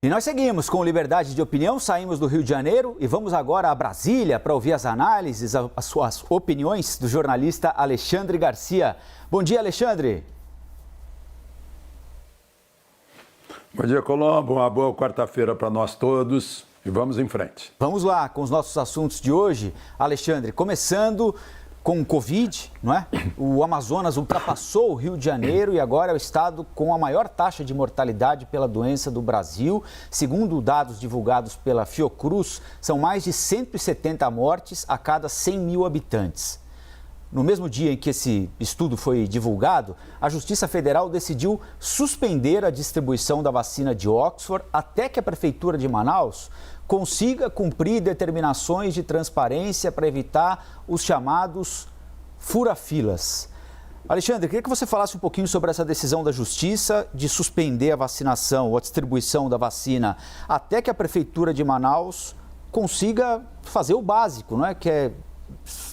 E nós seguimos com liberdade de opinião, saímos do Rio de Janeiro e vamos agora a Brasília para ouvir as análises, as suas opiniões do jornalista Alexandre Garcia. Bom dia, Alexandre. Bom dia, Colombo. Uma boa quarta-feira para nós todos e vamos em frente. Vamos lá com os nossos assuntos de hoje, Alexandre, começando com o Covid, não é? O Amazonas ultrapassou o Rio de Janeiro e agora é o estado com a maior taxa de mortalidade pela doença do Brasil. Segundo dados divulgados pela Fiocruz, são mais de 170 mortes a cada 100 mil habitantes. No mesmo dia em que esse estudo foi divulgado, a Justiça Federal decidiu suspender a distribuição da vacina de Oxford até que a Prefeitura de Manaus consiga cumprir determinações de transparência para evitar os chamados fura-filas. Alexandre, queria que você falasse um pouquinho sobre essa decisão da Justiça de suspender a vacinação ou a distribuição da vacina até que a Prefeitura de Manaus consiga fazer o básico, não é? Que é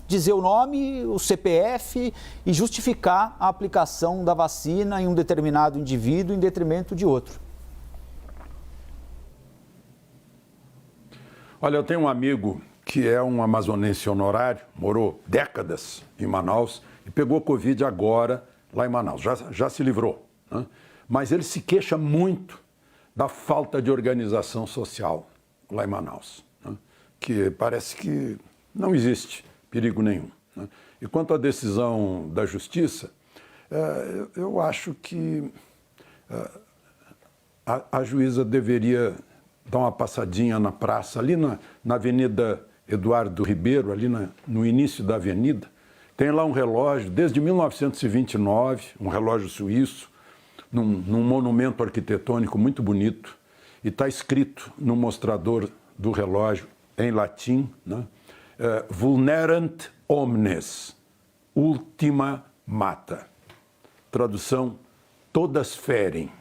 dizer o nome, o CPF e justificar a aplicação da vacina em um determinado indivíduo em detrimento de outro. Olha, eu tenho um amigo que é um amazonense honorário, morou décadas em Manaus e pegou Covid agora lá em Manaus, já se livrou, né? Mas ele se queixa muito da falta de organização social lá em Manaus, né? Que parece que não existe perigo nenhum, né? E quanto à decisão da Justiça, eu acho que a juíza deveria dar uma passadinha na praça, ali na Avenida Eduardo Ribeiro, ali no início da avenida. Tem lá um relógio, desde 1929, um relógio suíço, num monumento arquitetônico muito bonito, e está escrito no mostrador do relógio, em latim, né? Vulnerant omnes, ultima mata. Tradução, todas ferem,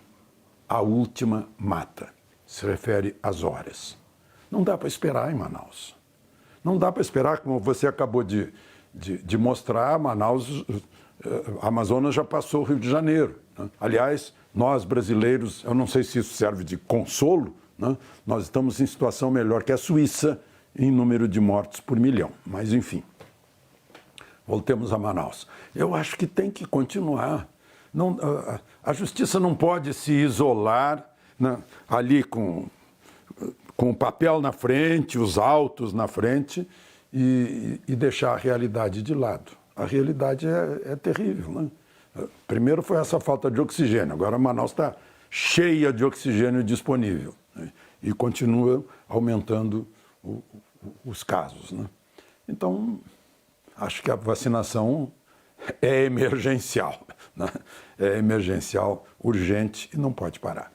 a última mata. Se refere às horas. Não dá para esperar em Manaus. Não dá para esperar, como você acabou de mostrar, Manaus, Amazonas já passou o Rio de Janeiro, né? Aliás, nós brasileiros, eu não sei se isso serve de consolo, né? Nós estamos em situação melhor que a Suíça em número de mortes por milhão. Mas, enfim, voltemos a Manaus. Eu acho que tem que continuar. Não, a justiça não pode se isolar, né, ali com o papel na frente, os autos na frente e deixar a realidade de lado. A realidade é terrível, né? Primeiro foi essa falta de oxigênio, agora Manaus está cheia de oxigênio disponível, né? E continua aumentando os casos, né? Então, acho que a vacinação é emergencial, né? É emergencial, urgente e não pode parar.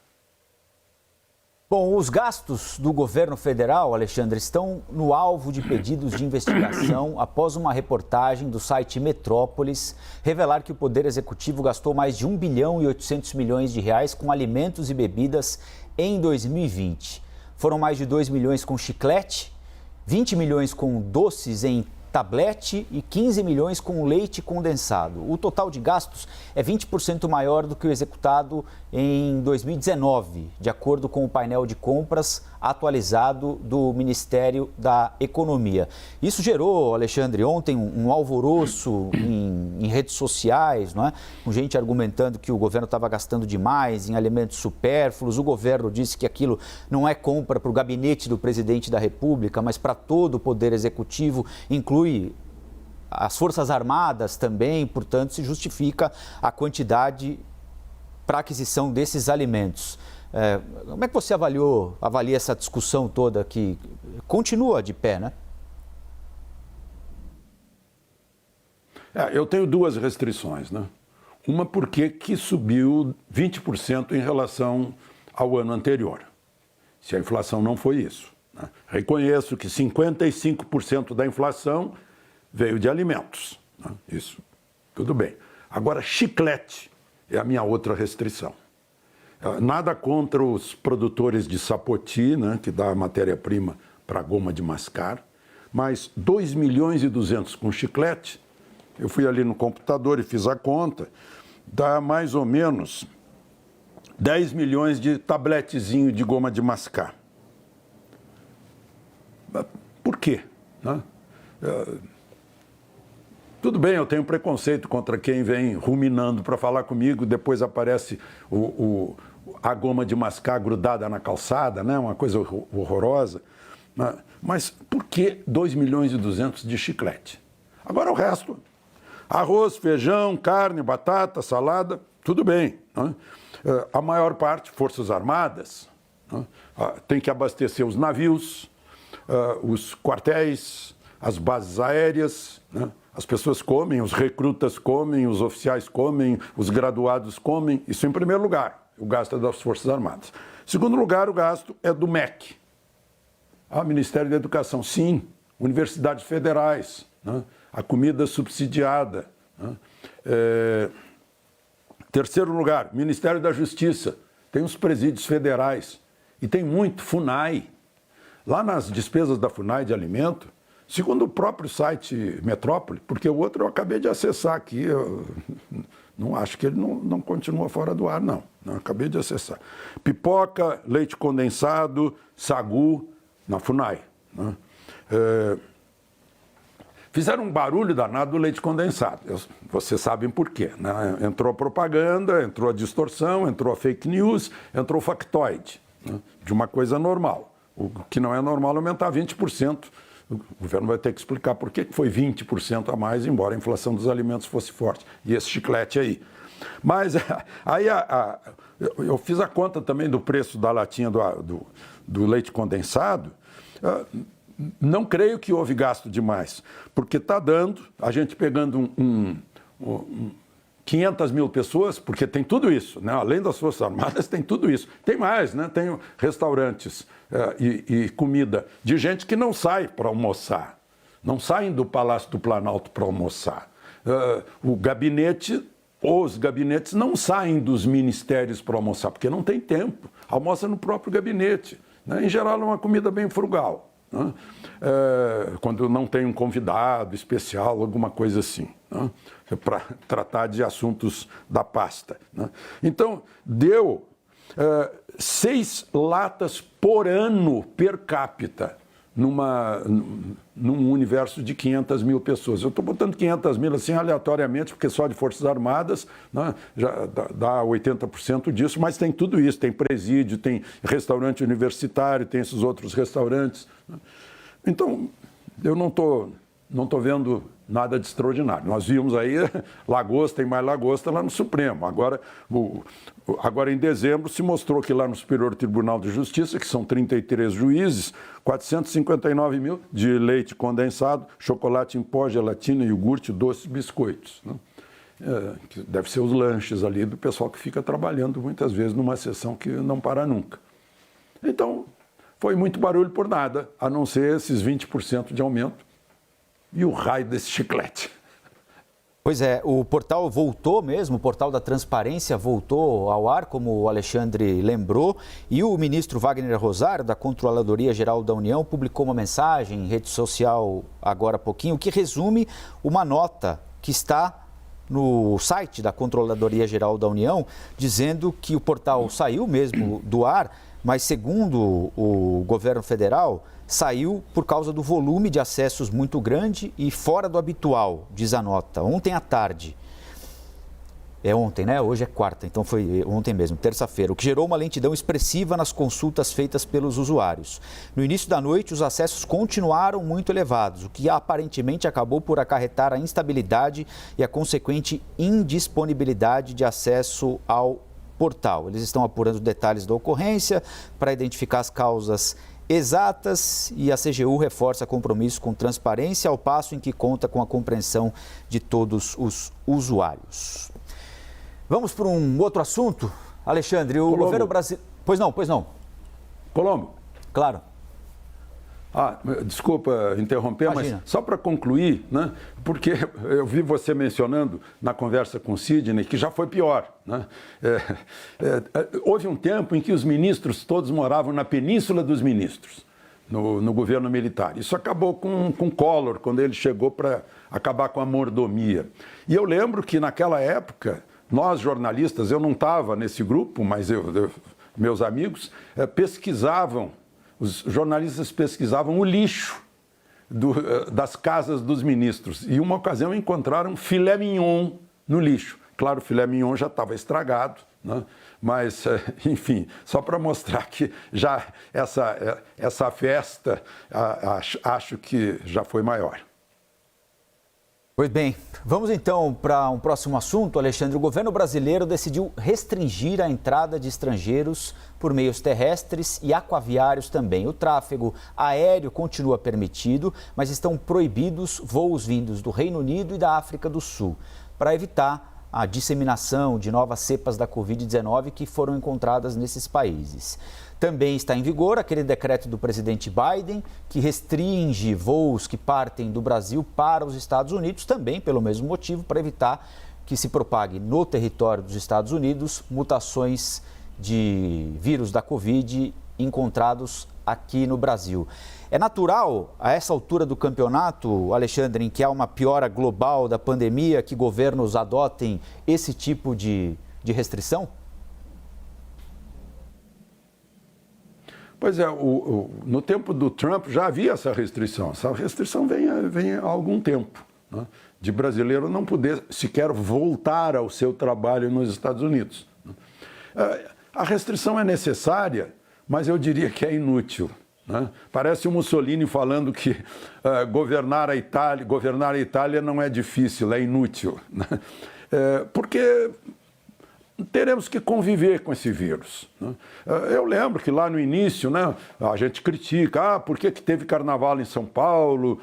Bom, os gastos do governo federal, Alexandre, estão no alvo de pedidos de investigação após uma reportagem do site Metrópolis revelar que o Poder Executivo gastou mais de 1 bilhão e 800 milhões de reais com alimentos e bebidas em 2020. Foram mais de 2 milhões com chiclete, 20 milhões com doces em tablete e 15 milhões com leite condensado. O total de gastos é 20% maior do que o executado em 2019, de acordo com o painel de compras atualizado do Ministério da Economia. Isso gerou, Alexandre, ontem um alvoroço em redes sociais, não é? Com gente argumentando que o governo estava gastando demais em alimentos supérfluos. O governo disse que aquilo não é compra para o gabinete do presidente da República, mas para todo o Poder Executivo, inclui as Forças Armadas também, portanto, se justifica a quantidade para a aquisição desses alimentos. Como é que você avalia essa discussão toda que continua de pé, né? Eu tenho duas restrições, né? Uma porque que subiu 20% em relação ao ano anterior, se a inflação não foi isso, né? Reconheço que 55% da inflação veio de alimentos, né? Isso, tudo bem. Agora, chiclete é a minha outra restrição. Nada contra os produtores de sapoti, né, que dá a matéria-prima para a goma de mascar, mas 2 milhões e 200 com chiclete, eu fui ali no computador e fiz a conta, dá mais ou menos 10 milhões de tabletezinho de goma de mascar. Por quê? Né? Tudo bem, eu tenho preconceito contra quem vem ruminando para falar comigo, depois aparece a goma de mascar grudada na calçada, né? Uma coisa horrorosa. Mas por que 2 milhões e 200 de chiclete? Agora o resto, arroz, feijão, carne, batata, salada, tudo bem. Né? A maior parte, Forças Armadas, né? Tem que abastecer os navios, os quartéis, as bases aéreas, né? As pessoas comem, os recrutas comem, os oficiais comem, os graduados comem. Isso em primeiro lugar, o gasto é das Forças Armadas. Em segundo lugar, o gasto é do MEC. Ministério da Educação, sim. Universidades federais, né? A comida subsidiada. Né? Terceiro lugar, Ministério da Justiça. Tem os presídios federais. E tem muito, FUNAI. Lá nas despesas da FUNAI de alimento, segundo o próprio site Metrópole, porque o outro eu acabei de acessar aqui, eu não acho que ele não continua fora do ar, não. Eu acabei de acessar. Pipoca, leite condensado, sagu, na FUNAI. Né? Fizeram um barulho danado do leite condensado. Vocês sabem por quê. Né? Entrou a propaganda, entrou a distorção, entrou a fake news, entrou o factoide, né? De uma coisa normal. O que não é normal é aumentar 20%. O governo vai ter que explicar por que foi 20% a mais, embora a inflação dos alimentos fosse forte. E esse chiclete aí. Mas aí eu fiz a conta também do preço da latinha do leite condensado. Não creio que houve gasto demais, porque está dando, a gente pegando 500 mil pessoas, porque tem tudo isso, né? Além das Forças Armadas, tem tudo isso. Tem mais, né? Tem restaurantes e comida de gente que não sai para almoçar, não saem do Palácio do Planalto para almoçar. Os gabinetes não saem dos ministérios para almoçar, porque não tem tempo. Almoça no próprio gabinete. Né? Em geral, é uma comida bem frugal. Né? Quando não tem um convidado especial, alguma coisa assim, né? Para tratar de assuntos da pasta. Né? Então, deu 6 latas por ano per capita num universo de 500 mil pessoas. Eu estou botando 500 mil assim aleatoriamente, porque só de Forças Armadas, né, já dá 80% disso, mas tem tudo isso, tem presídio, tem restaurante universitário, tem esses outros restaurantes. Né? Então, eu não estou vendo nada de extraordinário. Nós vimos aí lagosta, tem mais lagosta lá no Supremo. Agora, em dezembro, se mostrou que lá no Superior Tribunal de Justiça, que são 33 juízes, 459 mil de leite condensado, chocolate em pó, gelatina, iogurte, doces, biscoitos. Né? Que deve ser os lanches ali do pessoal que fica trabalhando muitas vezes numa sessão que não para nunca. Então, foi muito barulho por nada, a não ser esses 20% de aumento. E o raio desse chiclete. Pois é, o portal voltou mesmo, o portal da transparência voltou ao ar, como o Alexandre lembrou, e o ministro Wagner Rosário, da Controladoria Geral da União, publicou uma mensagem em rede social agora há pouquinho, que resume uma nota que está no site da Controladoria Geral da União, dizendo que o portal saiu mesmo do ar, mas segundo o governo federal, saiu por causa do volume de acessos muito grande e fora do habitual, diz a nota. Ontem à tarde, é ontem, né? Hoje é quarta, então foi ontem mesmo, terça-feira, o que gerou uma lentidão expressiva nas consultas feitas pelos usuários. No início da noite, os acessos continuaram muito elevados, o que aparentemente acabou por acarretar a instabilidade e a consequente indisponibilidade de acesso ao portal. Eles estão apurando detalhes da ocorrência para identificar as causas exatas e a CGU reforça compromisso com transparência ao passo em que conta com a compreensão de todos os usuários. Vamos para um outro assunto? Alexandre, o governo brasileiro... Pois não. Colombo. Claro. Desculpa interromper, Imagina. Mas só para concluir, né? Porque eu vi você mencionando na conversa com o Sidney que já foi pior. Né? Houve um tempo em que os ministros todos moravam na Península dos Ministros, no governo militar. Isso acabou com Collor, quando ele chegou para acabar com a mordomia. E eu lembro que naquela época nós jornalistas, eu não estava nesse grupo, mas meus amigos pesquisavam, os jornalistas pesquisavam o lixo das casas dos ministros. E uma ocasião encontraram filé mignon no lixo. Claro, o filé mignon já estava estragado, né? Mas, enfim, só para mostrar que já essa festa, acho que já foi maior. Pois bem, vamos então para um próximo assunto, Alexandre. O governo brasileiro decidiu restringir a entrada de estrangeiros por meios terrestres e aquaviários também. O tráfego aéreo continua permitido, mas estão proibidos voos vindos do Reino Unido e da África do Sul, para evitar a disseminação de novas cepas da Covid-19 que foram encontradas nesses países. Também está em vigor aquele decreto do presidente Biden que restringe voos que partem do Brasil para os Estados Unidos, também pelo mesmo motivo, para evitar que se propague no território dos Estados Unidos mutações de vírus da Covid encontrados aqui no Brasil. É natural, a essa altura do campeonato, Alexandre, em que há uma piora global da pandemia, que governos adotem esse tipo de restrição? Pois é, no tempo do Trump já havia essa restrição. Essa restrição vem há algum tempo, né? De brasileiro não poder sequer voltar ao seu trabalho nos Estados Unidos. A restrição é necessária, mas eu diria que é inútil, né? Parece o Mussolini falando que governar a Itália não é difícil, é inútil, né? Porque teremos que conviver com esse vírus, né? Eu lembro que lá no início, né, a gente critica, por que teve carnaval em São Paulo,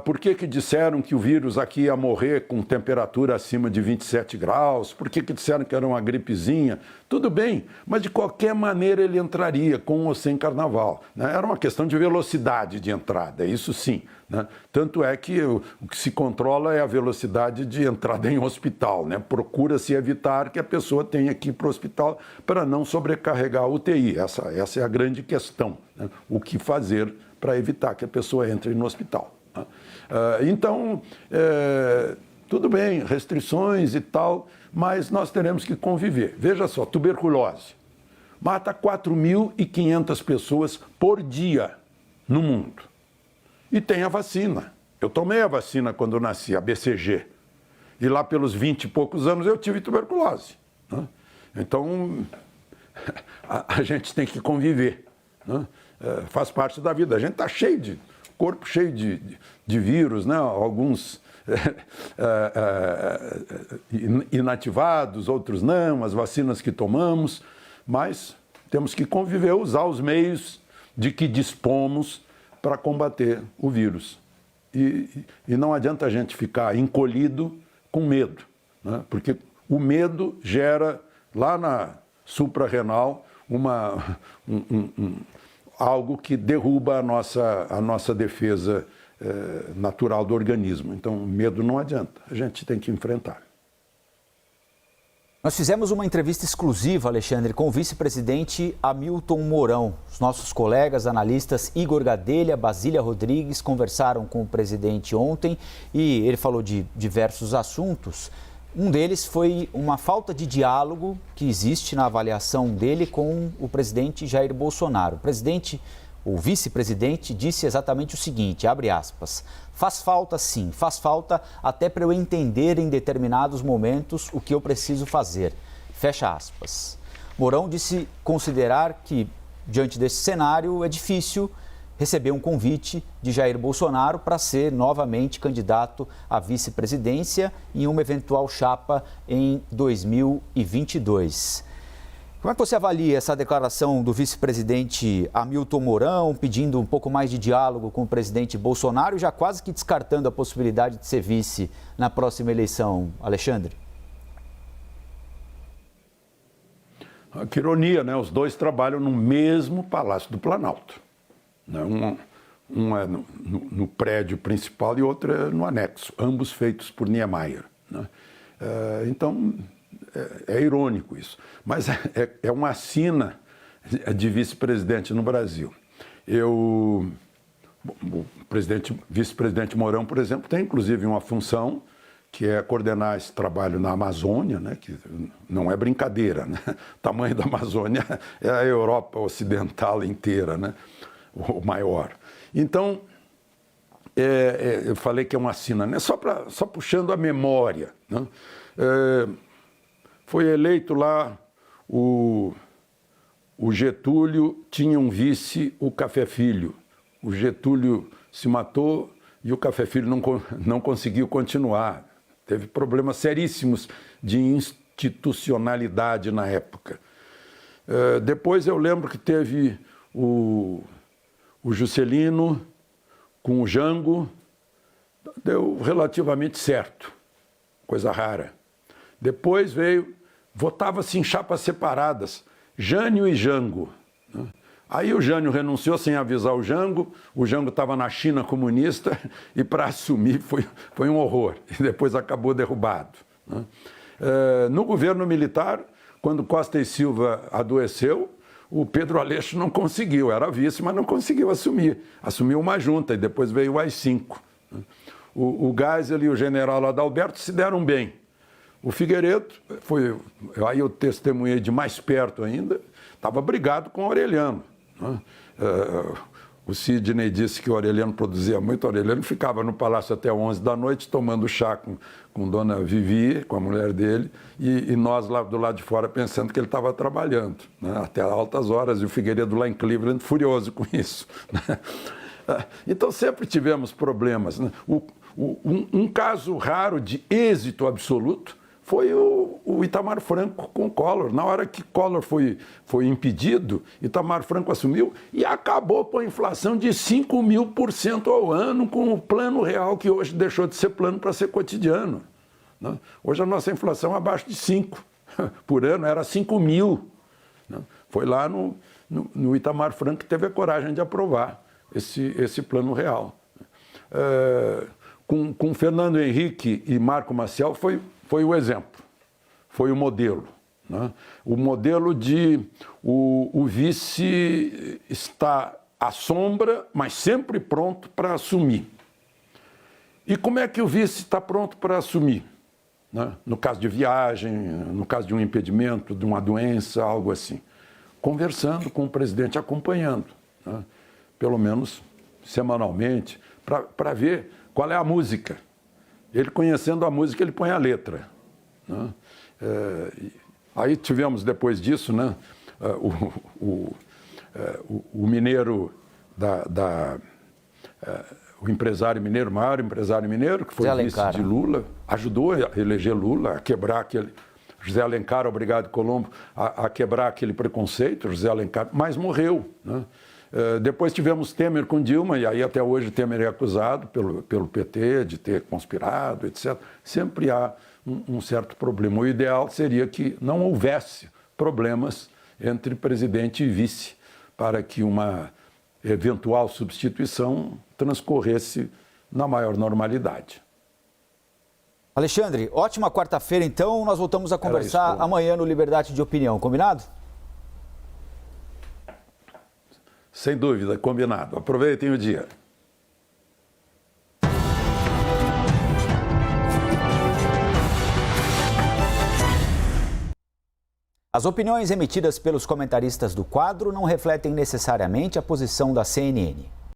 por que disseram que o vírus aqui ia morrer com temperatura acima de 27 graus, por que disseram que era uma gripezinha. Tudo bem, mas de qualquer maneira ele entraria com ou sem carnaval, né? Era uma questão de velocidade de entrada, isso sim, né? Tanto é que o que se controla é a velocidade de entrada em hospital, né? Procura-se evitar que a pessoa tenha que ir para o hospital para não sobrecarregar a UTI. Essa é a grande questão, né? O que fazer para evitar que a pessoa entre no hospital, né? Então, tudo bem, restrições e tal, mas nós teremos que conviver. Veja só, tuberculose mata 4.500 pessoas por dia no mundo. E tem a vacina. Eu tomei a vacina quando eu nasci, a BCG. E lá pelos 20 e poucos anos eu tive tuberculose, né? Então, a gente tem que conviver, né? Faz parte da vida. A gente está corpo cheio de vírus, né? Alguns inativados, outros não, as vacinas que tomamos, mas temos que conviver, usar os meios de que dispomos para combater o vírus. E não adianta a gente ficar encolhido com medo, né? Porque o medo gera, lá na suprarrenal, algo que derruba a nossa defesa natural do organismo. Então, medo não adianta, a gente tem que enfrentar. Nós fizemos uma entrevista exclusiva, Alexandre, com o vice-presidente Hamilton Mourão. Os nossos colegas analistas Igor Gadelha, Basília Rodrigues conversaram com o presidente ontem e ele falou de diversos assuntos. Um deles foi uma falta de diálogo que existe na avaliação dele com o presidente Jair Bolsonaro. O vice-presidente disse exatamente o seguinte, abre aspas, faz falta sim, faz falta até para eu entender em determinados momentos o que eu preciso fazer, fecha aspas. Mourão disse considerar que, diante desse cenário, é difícil receber um convite de Jair Bolsonaro para ser novamente candidato à vice-presidência em uma eventual chapa em 2022. Como é que você avalia essa declaração do vice-presidente Hamilton Mourão, pedindo um pouco mais de diálogo com o presidente Bolsonaro e já quase que descartando a possibilidade de ser vice na próxima eleição, Alexandre? Que ironia, né? Os dois trabalham no mesmo Palácio do Planalto, né? Um é no prédio principal e outro é no anexo, ambos feitos por Niemeyer, né? Então, é irônico isso, mas é uma sina de vice-presidente no Brasil. O vice-presidente Mourão, por exemplo, tem inclusive uma função que é coordenar esse trabalho na Amazônia, né, que não é brincadeira, né? O tamanho da Amazônia é a Europa Ocidental inteira, né? O maior. Então, eu falei que é uma sina, né? Só puxando a memória, né? Foi eleito lá o Getúlio, tinha um vice, o Café Filho. O Getúlio se matou e o Café Filho não conseguiu continuar. Teve problemas seríssimos de institucionalidade na época. Depois eu lembro que teve o Juscelino com o Jango, deu relativamente certo, coisa rara. Depois votava-se em chapas separadas, Jânio e Jango. Aí o Jânio renunciou sem avisar o Jango estava na China comunista e para assumir foi um horror, e depois acabou derrubado. No governo militar, quando Costa e Silva adoeceu, o Pedro Aleixo não conseguiu, era vice, mas não conseguiu assumir. Assumiu uma junta e depois veio o AI-5. O Geisel e o general Adalberto se deram bem. O Figueiredo, aí eu testemunhei de mais perto ainda, estava brigado com o Aureliano. O Sidney disse que o Aureliano produzia muito, o Aureliano ficava no palácio até 11 da noite tomando chá com Dona Vivi, com a mulher dele, e nós lá do lado de fora pensando que ele estava trabalhando, né, até altas horas, e o Figueiredo lá em Cleveland furioso com isso. Né? Então sempre tivemos problemas. Né? Um caso raro de êxito absoluto foi o Itamar Franco com o Collor. Na hora que Collor foi impedido, Itamar Franco assumiu e acabou com a inflação de 5.000% ao ano, com o plano real, que hoje deixou de ser plano para ser cotidiano. Né? Hoje a nossa inflação é abaixo de 5 por ano, era 5.000. Né? Foi lá no Itamar Franco que teve a coragem de aprovar esse plano real. Com Fernando Henrique e Marco Maciel foi o exemplo, foi o modelo. Né? O modelo de o vice está à sombra, mas sempre pronto para assumir. E como é que o vice está pronto para assumir? Né? No caso de viagem, no caso de um impedimento, de uma doença, algo assim. Conversando com o presidente, acompanhando, né? Pelo menos semanalmente, para ver qual é a música. Ele conhecendo a música, ele põe a letra. Né? Aí tivemos, depois disso, né, o mineiro o empresário mineiro, o maior empresário mineiro, que foi vice de Lula, ajudou a eleger Lula, a quebrar aquele... José Alencar, obrigado, Colombo, a quebrar aquele preconceito, José Alencar, mas morreu. Né? Depois tivemos Temer com Dilma, e aí até hoje Temer é acusado pelo PT de ter conspirado, etc. Sempre há um certo problema. O ideal seria que não houvesse problemas entre presidente e vice, para que uma eventual substituição transcorresse na maior normalidade. Alexandre, ótima quarta-feira, então. Nós voltamos a conversar amanhã no Liberdade de Opinião, combinado? Sem dúvida, combinado. Aproveitem o dia. As opiniões emitidas pelos comentaristas do quadro não refletem necessariamente a posição da CNN.